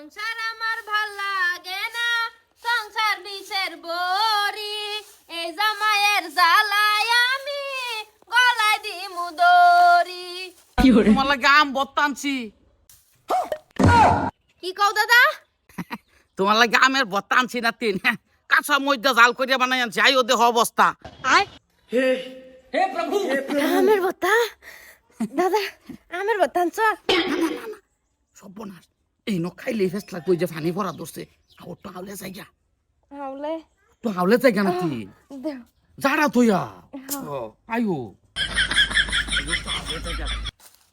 সংসার আমার ভাল লাগে না, সংসার বিষের বড়ি, এই জামাইয়ের জ্বালায় আমি গলায় দিমু দড়ি। তোমার লাগে আম বত্তা আনছি। কি কও দাদা? তোমার লাগে আমের বত্তা আনছি না তিন, কাঁচা মইদা জাল করিয়া বানাই আনছি। আই ওদের অবস্থা। আমের ভর্তা? দাদা আমের ভর্তা আনছ? সর্বনাশ, এই ন খাইলে ফেসলা কই যে পানি ভরা ধরছে। তো হাওলে যাইগা, হাওলে তো হাওলে যাইগা না তিন, দেও। যারা থইয়া আয়ো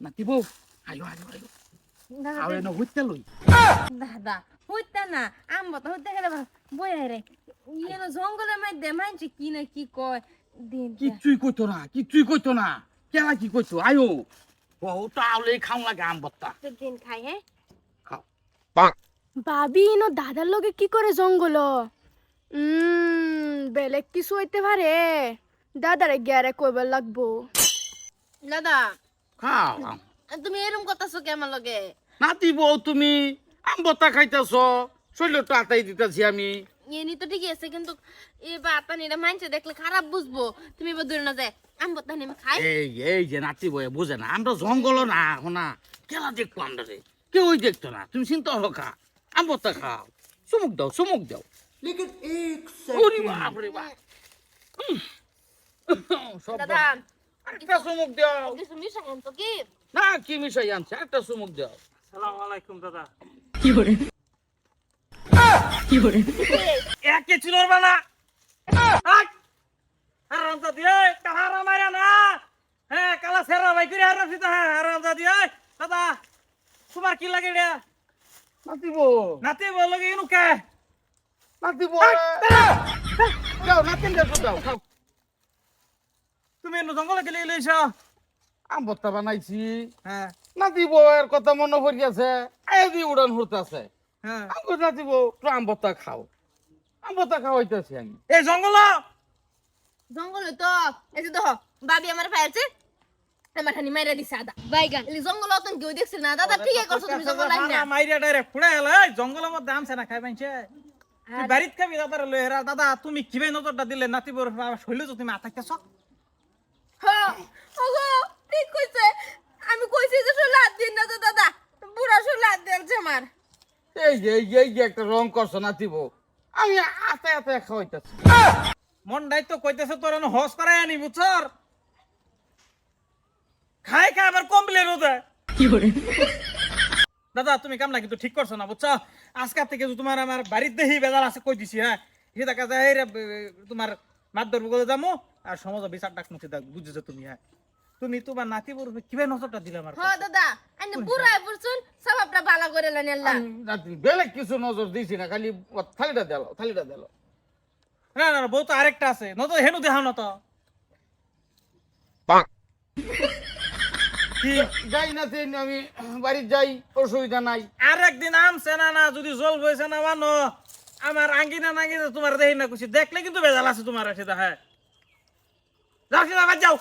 নাতি বউ, আয়ো আয়ো আয়ো আরে না হইতে লই। দাদা হইতা না, আম ভর্তা হইতে গেলে বই রে ইয়েনো জঙ্গলের মধ্যে মানছি কি না কি কয় দিন। কিচ্ছুই কইতো না, কিচ্ছুই কইতো না। কেলা কি কইতো? আয়ো ও তো আওলে খাও লাগে আম বত্তা। দিন খাই হ্যাঁ। খাও। ভাবি ইনো দাদার লগে কি করে জঙ্গল? বেলেগ কিছু হইতে পারে। দাদারে গিয়ারে কইবার লাগবো। দাদা খাও। তুমি এরকম করতেছো কে আমার লগে? নাতি বউ তুমি আম বত্তা খাইতেছ, শরীরটা আতাই দিতেছি আমি। এনি তো ঠিকই আছে, কিন্তু এবার আতানিরা মানছে দেখলে খারাপ বুঝবো। তুমি এবার দূরে না যায় আম বত্তা নেমে খাই। এই যে নাতি বউ বুঝে না, আমরা জঙ্গল না হোনা কেলা দেখবো আমরা রে, কেউই দেখতো না। তুমি চিন্তা হলো খা, আম বত্তা খাও, চুমুক দাও চুমুক দাও। ওরে বাপ রে বাপ। সব দাদা একটা চুমুক দাও। কিছু মিশা আনছো কি? না কি মিশাই আনছে, একটা চুমুক দাও। সালাম আলাইকুম দাদা। একে চিনোর বানা হারামটা দিয়ে কাহারা মারা না। হ্যাঁ কালা সেরা ভাই করে হারামছি তো। হ্যাঁ হারামটা দিয়ে দাদা তোমার কি লাগে রে? নাতি বউ, নাতি বলো কি ইনু কে? নাতি বউ দাও, নাতি দাও খাও। তুমি ইনু জঙ্গলে গেলে লইছো? আম ভর্তা বানাইছি। হ্যাঁ নাতি বউয়ের কথা মনে পড়ি আছে, এই দি উড়ান হইতাছে। হ্যাঁ আমি নাতি বউ একটু আম ভর্তা খাও, আম ভর্তা খাওয়াইতেছি আমি। এই জঙ্গল জঙ্গল তো এই যে দেখো বাবি আমার পাইছে, আমার হানি মাইরা দিছে আদা বাইগান। এই জঙ্গল অতন কেউ দেখছিল না। দাদা ঠিকই করছো তুমি, জঙ্গল লাইন না। মাইরা ডাইরেক্ট ফুড়ে এলো। এই জঙ্গলের মধ্যে আমছে না খাই পাইছে। তুই বাড়িতে খাবি দাদার লই হেরা। দাদা তুমি কিভাবে নজরটা দিলে নাতি বউর শৈলে তো তুমি আতাইতেছ? হ্যাঁ ওগো ঠিক কইছে। আমি কইছি যে শুলে হাত দিন না তো দাদা, বুড়া শুলে হাত দিয়েছে আমার। এই যে একটা রং করছো নাতি বউ, আমি আতে আতে খাওয়াইতেছি। মনটাই তো কইতেছে তোর হস করাই আনি বুঝছর। খাই খাই আবার কমপ্লেন হতে। দাদা তুমি কামলা কিন্তু ঠিক করছো না বুঝছো। আজকাল থেকে যে তোমার আমার বাড়ির দেহি বেজাল আছে কই দিছি। হ্যাঁ সে দেখা যায় এই তোমার মাদর বলে যাবো আর সমাজ বিচার ডাক মুখে দেখ বুঝেছো তুমি। হ্যাঁ তুমি তোমার নাতি বড় কিভাবে নজরটা দিলে আমার? হ্যাঁ দাদা আইনে বুড়ায় পড়ছুন, সবটা ভালো করে লেন আল্লাহ। নাতি বেলেগ কিছু নজর দিছি না, খালি থালিটা দিল থালিটা দিল। না না বউ তো আরেকটা আছে, নজর হেনু দেখাও না তো। কি যাই নাতি, আমি বাড়ির যাই, অসুবিধা নাই। আর একদিন আমছে না না যদি জল বইছে না মানো আমার আঙ্গিনা নাঙ্গিনা তোমার দেহি না খুশি দেখলে কিন্তু বেজাল আছে তোমার সেটা। হ্যাঁ যাও সেটা বাদ যাও।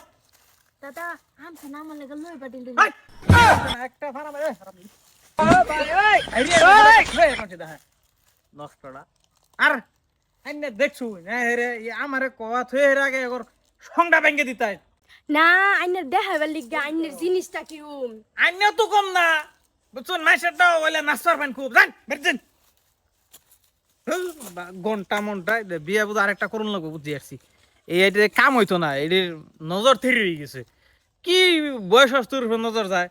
দাদা আমছে না আমার লাগে লই পাটিল দিন। হাই! একটা ফারাম এ হারাম। নষ্টটা আর আইনে দেখছু না রে আমারে কোয়া থয়ে এর আগে ওর সংডা ভেঙে দিতাই। না আইনের দেখাবার লিগা আইনের জিনিসটা কিরম। আইনে তো কম না বুঝছুন মাইসেরটাও বলে নাস্তার পান খুব জান বেরদিন ঘন্টা মনটা বিয়ে বুঝ আরেকটা করুন লাগবো বুঝি আসছি। এই কাম হইতো না, এটির নজর থেরি হয়ে গেছে। কি বয়স তোর উপর নজর যায়?